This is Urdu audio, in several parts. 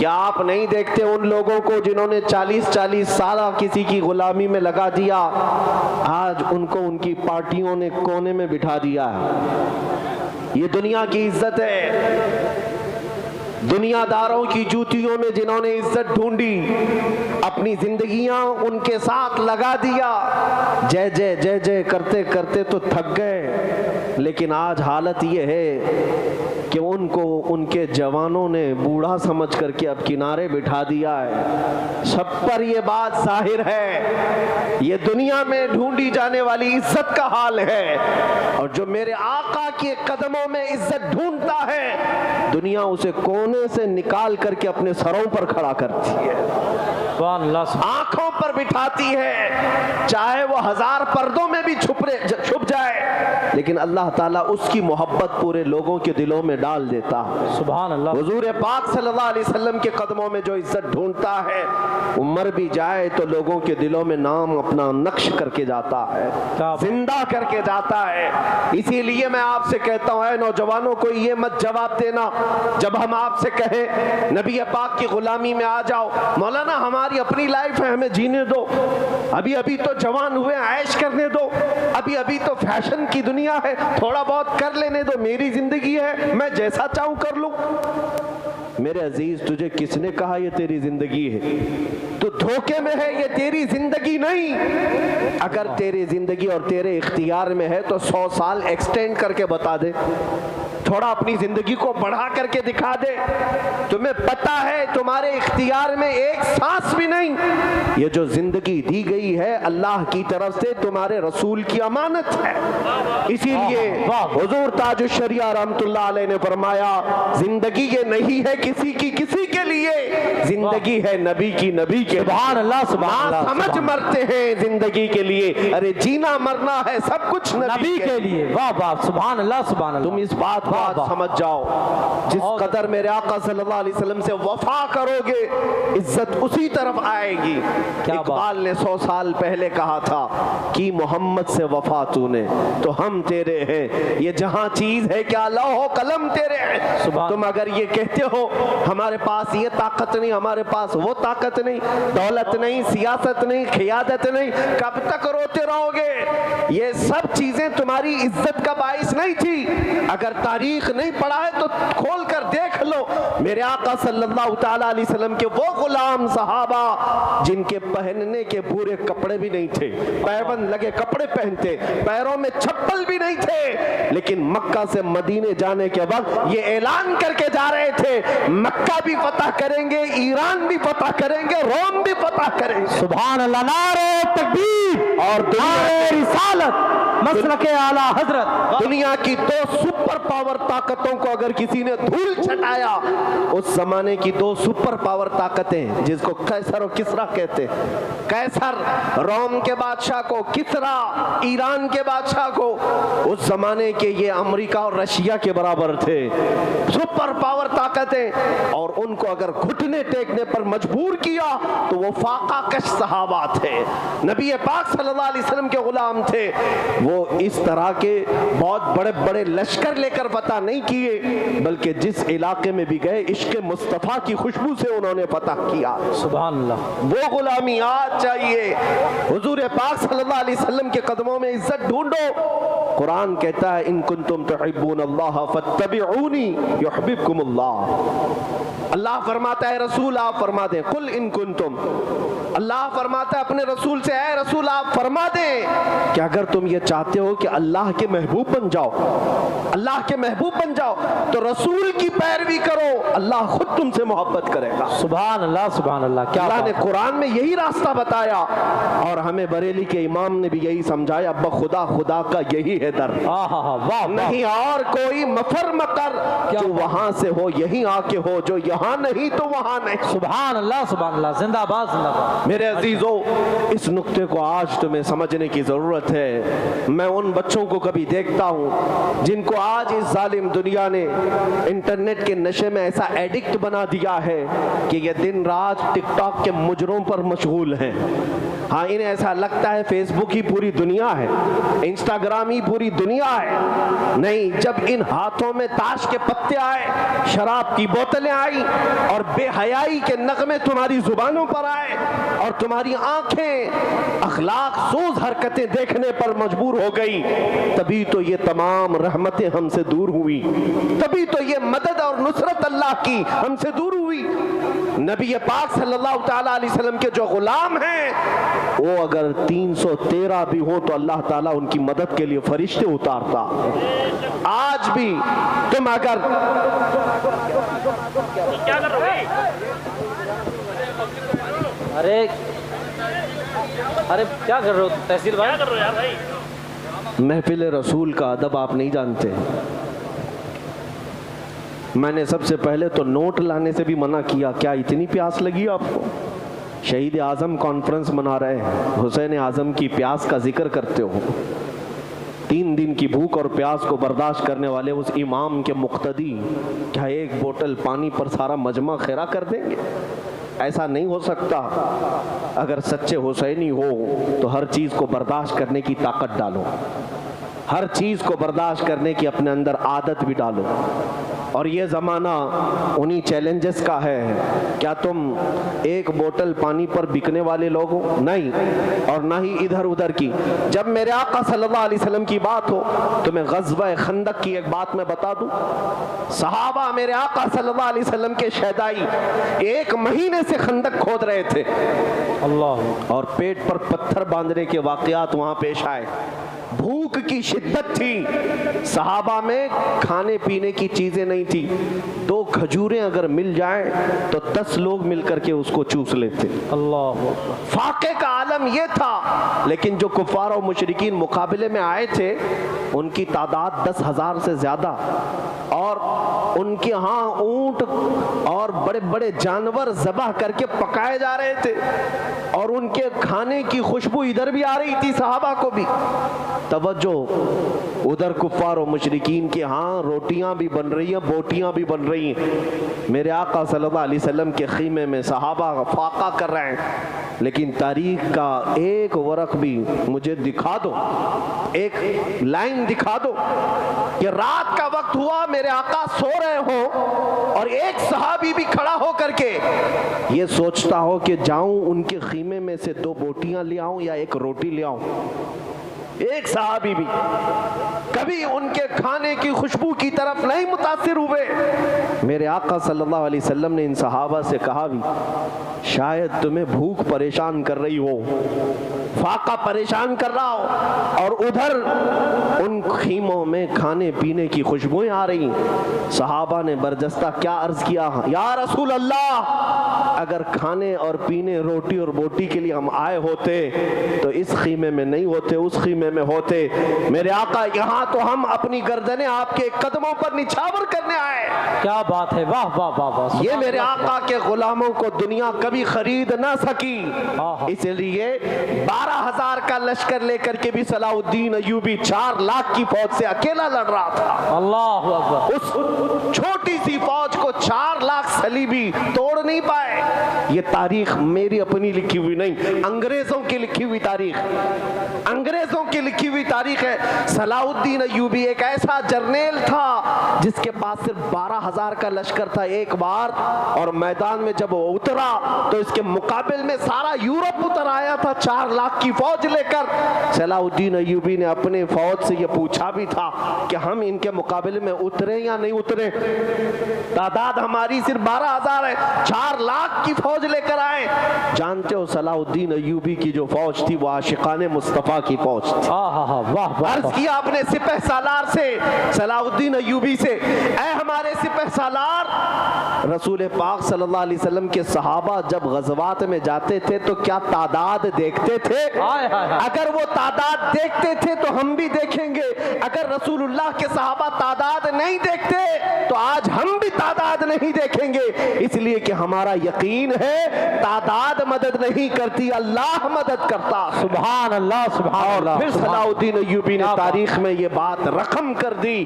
کیا آپ نہیں دیکھتے ان لوگوں کو جنہوں نے 40 سال کسی کی غلامی میں لگا دیا، آج ان کو ان کی پارٹیوں نے کونے میں بٹھا دیا ہے۔ یہ دنیا کی عزت ہے۔ دنیا داروں کی جوتیوں میں جنہوں نے عزت ڈھونڈی، اپنی زندگیاں ان کے ساتھ لگا دیا، جے جے جے جے کرتے کرتے تو تھک گئے، لیکن آج حالت یہ ہے کہ ان کو ان کے جوانوں نے بوڑھا سمجھ کر کے اب کنارے بٹھا دیا ہے۔ سب پر یہ بات ظاہر ہے، یہ دنیا میں ڈھونڈی جانے والی عزت کا حال ہے، اور جو میرے آقا کے قدموں میں عزت ڈھونڈتا ہے، دنیا اسے کونے سے نکال کر کے اپنے سروں پر کھڑا کرتی ہے، آنکھوں پر بٹھاتی ہے، چاہے وہ 1000 پردوں میں بھی چھپ جائے، لیکن اللہ تعالیٰ اس کی محبت پورے لوگوں کے دلوں میں ڈال دیتا ہے۔ سبحان اللہ۔ حضور پاک صلی اللہ علیہ وسلم کے قدموں میں جو عزت ڈھونڈتا ہے، وہ مر بھی جائے تو لوگوں کے دلوں میں نام اپنا نقش کر کے جاتا ہے، زندہ کر کے جاتا ہے۔ اسی لیے میں آپ سے کہتا ہوں، اے نوجوانوں کو یہ مت جواب دینا جب ہم آپ سے کہیں نبی پاک کی غلامی میں آ جاؤ، مولانا ہماری اپنی لائف ہے، ہمیں جینے دو، ابھی تو جوان ہوئے، عیش کرنے دو، ابھی تو فیشن کی دنیا ہے، تھوڑا بہت کر لینے دو، میری زندگی ہے، میں جیسا چاہوں کر لوں۔ میرے عزیز، تجھے کس نے کہا یہ تیری زندگی ہے؟ تو دھوکے میں ہے، یہ تیری زندگی نہیں۔ اگر تیری زندگی اور تیرے اختیار میں ہے تو 100 سال ایکسٹینڈ کر کے بتا دے، تھوڑا اپنی زندگی کو بڑھا کر کے دکھا دے۔ تمہیں پتا ہے تمہارے اختیار میں ایک سانس بھی نہیں، یہ جو زندگی دی گئی ہے اللہ کی طرف سے تمہارے رسول کی امانت ہے۔ اسی لیے حضور تاج الشریعہ رحمت اللہ علیہ نے فرمایا، زندگی یہ نہیں ہے کسی کی کسی کے لیے، زندگی ہے نبی کی نبی کے۔ سبحان اللہ، سبحان اللہ۔ سمجھ مرتے ہیں زندگی کے لیے، ارے جینا مرنا ہے سب کچھ نبی کے لیے۔ واہ واہ، سبحان اللہ، سبحان اللہ۔ تم اس بات کو سمجھ جاؤ، جس قدر میرے آقا صلی اللہ علیہ وسلم سے وفا کرو گے، عزت اسی طرف آئے گی۔ اقبال نے 100 سال پہلے کہا تھا کہ محمد سے وفا تو نے تو ہم تیرے ہیں، یہ جہاں چیز ہے کیا لوح و قلم تیرے ہیں۔ تم اگر یہ کہتے ہو ہمارے پاس یہ طاقت نہیں، ہمارے پاس وہ طاقت نہیں، دولت نہیں، سیاست نہیں، قیادت نہیں، کب تک روتے رہو گے؟ یہ سب چیزیں تمہاری عزت کا باعث نہیں تھی۔ اگر تاریخ نہیں پڑھا ہے تو کھول کر دیکھ لو، میرے آقا صلی اللہ تعالیٰ علیہ وسلم کے وہ غلام صحابہ جن کے پہننے کے پورے کپڑے بھی نہیں تھے، پیبند لگے کپڑے پہنتے، پیروں میں چپل بھی نہیں تھے، لیکن مکہ سے مدینے جانے کے وقت یہ اعلان کر کے جا رہے تھے، مکہ بھی فتح کریں گے، ایران بھی فتح کریں گے، روم بھی فتح کریں گے۔ سبحان اللہ، نعرہ تکبیر اور نعرہ رسالت، مسلک اعلیٰ حضرت۔ دنیا کی 2 سپر پاور طاقتوں کو اگر کسی نے دھول چھٹایا، اس زمانے کی 2 سپر پاور طاقتیں جس کو قیصر و کسرا کہتے، قیصر روم کے بادشاہ کو، کسرا ایران کے بادشاہ کو، اس زمانے کے یہ امریکہ اور رشیا کے برابر تھے، سپر پاور طاقتیں، اور ان کو اگر گھٹنے ٹیکنے پر مجبور کیا تو وہ فاقہ کش صحابہ تھے، نبی پاک صلی اللہ علیہ وسلم کے غلام تھے۔ وہ اس طرح کے بہت بڑے بڑے لشکر لے کر فتح نہیں کیے، بلکہ جس علاقے میں بھی گئے عشق مصطفیٰ کی خوشبو سے انہوں نے فتح کیا۔ سبحان اللہ۔ وہ غلامی آج چاہیے۔ حضور پاک صلی اللہ علیہ وسلم کے قدموں میں عزت ڈھونڈو۔ قرآن کہتا ہے ان کنتم تحبون اللہ فاتبعونی یحببکم اللہ۔ اللہ فرماتا ہے رسول آپ فرما دیں، قل ان کنتم، اللہ فرماتا ہے اپنے رسول سے، اے رسول آپ فرما دیں کہ اگر تم یہ چاہتے ہو کہ اللہ کے محبوب بن جاؤ، اللہ کے محبوب بن جاؤ، تو رسول کی پیروی کرو، اللہ خود تم سے محبت کرے گا۔ سبحان اللہ، سبحان اللہ۔ کیا اللہ نے قرآن میں یہی راستہ بتایا، اور ہمیں بریلی کے امام نے بھی یہی سمجھایا، ابا خدا خدا کا یہی ہے در، نہیں اور کوئی مفر مکر، جو وہاں سے ہو یہیں آ کے ہو، جو یہاں نہیں تو وہاں نہیں۔ سبحان اللہ، سبحان اللہ، زندہ باد، زندہ باد۔ میرے عزیزو، اس نقطے کو آج تمہیں سمجھنے کی ضرورت ہے۔ میں ان بچوں کو کبھی دیکھتا ہوں جن کو آج اس ظالم دنیا نے انٹرنیٹ کے نشے میں ایسا ایڈکٹ بنا دیا ہے کہ یہ دن رات ٹک ٹاک کے مجروں پر مشغول ہیں. ہاں انہیں ایسا لگتا ہے فیس بک ہی پوری دنیا ہے, انسٹاگرام ہی پوری دنیا ہے. نہیں, جب ان ہاتھوں میں تاش کے پتے آئے, شراب کی بوتلیں آئی اور بے حیائی کے نغمے تمہاری زبانوں پر آئے اور تمہاری آنکھیں اخلاق سوز حرکتیں دیکھنے پر مجبور ہو گئی, تبھی تو یہ تمام رحمتیں ہم سے دور ہوئی, تبھی تو یہ مدد اور نصرت اللہ کی ہم سے دور ہوئی. نبی پاک صلی اللہ تعالیٰ علیہ وسلم کے جو غلام ہیں وہ اگر 313 بھی ہو تو اللہ تعالیٰ ان کی مدد کے لیے فرشتے اتارتا. آج بھی تم اگر ارے کیا کر رہے ہو تحصیل بھائی؟ کیا کر رہے ہو یار بھائی؟ محفل رسول کا ادب آپ نہیں جانتے. میں نے سب سے پہلے تو نوٹ لانے سے بھی منع کیا. کیا اتنی پیاس لگی آپ کو؟ شہید اعظم کانفرنس منا رہے ہیں, حسین اعظم کی پیاس کا ذکر کرتے ہو. 3 دن کی بھوک اور پیاس کو برداشت کرنے والے اس امام کے مقتدی کیا ایک بوتل پانی پر سارا مجمع خیرہ کر دیں گے؟ ایسا نہیں ہو سکتا. اگر سچے حسینی ہو تو ہر چیز کو برداشت کرنے کی طاقت ڈالو, ہر چیز کو برداشت کرنے کی اپنے اندر عادت بھی ڈالو. اور یہ زمانہ انہی چیلنجز کا ہے. کیا تم ایک بوتل پانی پر بکنے والے لوگ ہو؟ نہیں, اور نہ ہی ادھر ادھر کی. جب میرے آقا صلی اللہ علیہ وسلم کی بات ہو تو میں غزوہ خندق کی ایک بات میں بتا دوں. صحابہ میرے آقا صلی اللہ علیہ وسلم کے شہدائی 1 مہینے سے خندق کھود رہے تھے اللہ, اور پیٹ پر پتھر باندھنے کے واقعات وہاں پیش آئے. بھوک کی شدت تھی, صحابہ میں کھانے پینے کی چیزیں نہیں تھی. 2 کھجوریں اگر مل جائیں تو 10 لوگ مل کر کے اس کو چوس لیتے. اللہ, فاقے کا عالم یہ تھا. لیکن جو کفار و مشرکین مقابلے میں آئے تھے ان کی تعداد 10,000 سے زیادہ, اور ان کے ہاں اونٹ اور بڑے بڑے جانور ذبح کر کے پکائے جا رہے تھے, اور ان کے کھانے کی خوشبو ادھر بھی آ رہی تھی صحابہ کو بھی. توجہ, ادھر کفار و مشرکین کے ہاں روٹیاں بھی بن رہی ہیں, بوٹیاں بھی بن رہی ہیں. میرے آقا صلی اللہ علیہ وسلم کے خیمے میں صحابہ فاقہ کر رہے ہیں. لیکن تاریخ کا ایک ورق بھی مجھے دکھا دو, ایک لائن دکھا دو کہ رات کا وقت ہوا, میرے آقا سو رہے ہوں اور ایک صحابی بھی کھڑا ہو کر کے یہ سوچتا ہو کہ جاؤں ان کے خیمے میں سے 2 بوٹیاں لے آؤں یا 1 روٹی لے آؤں. ایک صحابی بھی کبھی ان کے کھانے کی خوشبو کی طرف نہیں متاثر ہوئے. میرے آقا صلی اللہ علیہ وسلم نے ان صحابہ سے کہا بھی, شاید تمہیں بھوک پریشان کر رہی ہو, فاقہ پریشان کر رہا ہو, اور ادھر ان خیموں میں کھانے پینے کی خوشبوئیں آ رہی. صحابہ نے برجستہ کیا عرض کیا, یا رسول اللہ, اگر کھانے اور پینے روٹی اور بوٹی کے لیے ہم آئے ہوتے تو اس خیمے میں نہیں ہوتے, اس خیمے میں ہوتے. میرے آقا یہاں تو ہم اپنی گردنیں آپ کے قدموں پر نچھاور کرنے آئے. کیا بات ہے, واہ واہ واہ واہ. یہ میرے آقا کے غلاموں کو دنیا کبھی خرید نہ سکی, اس لیے 12,000 کا لشکر لے کر کے بھی صلاح الدین ایوبی 4 لاکھ کی فوج سے اکیلا لڑ رہا تھا. اللہ اکبر. اس چھوٹی سی فوج کو 4 لاکھ صلیبی توڑ نہیں پائے. یہ تاریخ میری اپنی لکھی ہوئی نہیں, انگریزوں کی لکھی ہوئی تاریخ, انگریزوں کی لکھی ہوئی تاریخ ہے. صلاح الدین ایوبی ایک ایسا جرنیل تھا جس کے پاس صرف 12,000 کا لشکر تھا ایک بار, اور میدان میں جب وہ اترا تو اس کے مقابل میں سارا یورپ اتر آیا تھا 4 لاکھ کی فوج لے کر. صلاح الدین ایوبی نے اپنے فوج سے یہ پوچھا بھی تھا کہ ہم ان کے مقابلے میں اترے یا نہیں اترے, تعداد ہماری صرف 12,000 ہے, 4 لاکھ کی فوج لے کر آئے. جانتے ہو صلاح الدین ایوبی کی جو فوج تھی وہ عاشقان مصطفیٰ کی فوج تھی. عرض کیا اپنے سپہ سالار سے, صلاح الدین ایوبی سے, اے ہمارے سپہ سالار, رسول پاک صلی اللہ علیہ وسلم کے صحابہ جب غزوات میں جاتے تھے تو کیا تعداد دیکھتے تھے؟ اگر وہ تعداد دیکھتے تھے تو ہم بھی دیکھیں گے, اگر رسول اللہ کے صحابہ تعداد نہیں دیکھتے تو آج ہم بھی تعداد نہیں نہیں دیکھیں گے، اس لیے کہ ہمارا یقین ہے تعداد مدد نہیں کرتی، اللہ مدد کرتا ہے۔ سبحان اللہ سبحان اللہ۔ پھر صلاح الدین ایوبی نے تاریخ میں یہ بات رقم کر دی،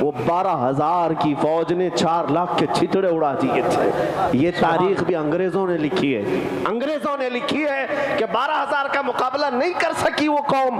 وہ 12,000 کی فوج نے 4 لاکھ کے چھتڑے اڑا دیے تھے۔ یہ تاریخ بھی انگریزوں نے لکھی ہے، انگریزوں نے لکھی ہے کہ 12,000 کا مقابلہ نہیں کر سکی وہ قوم۔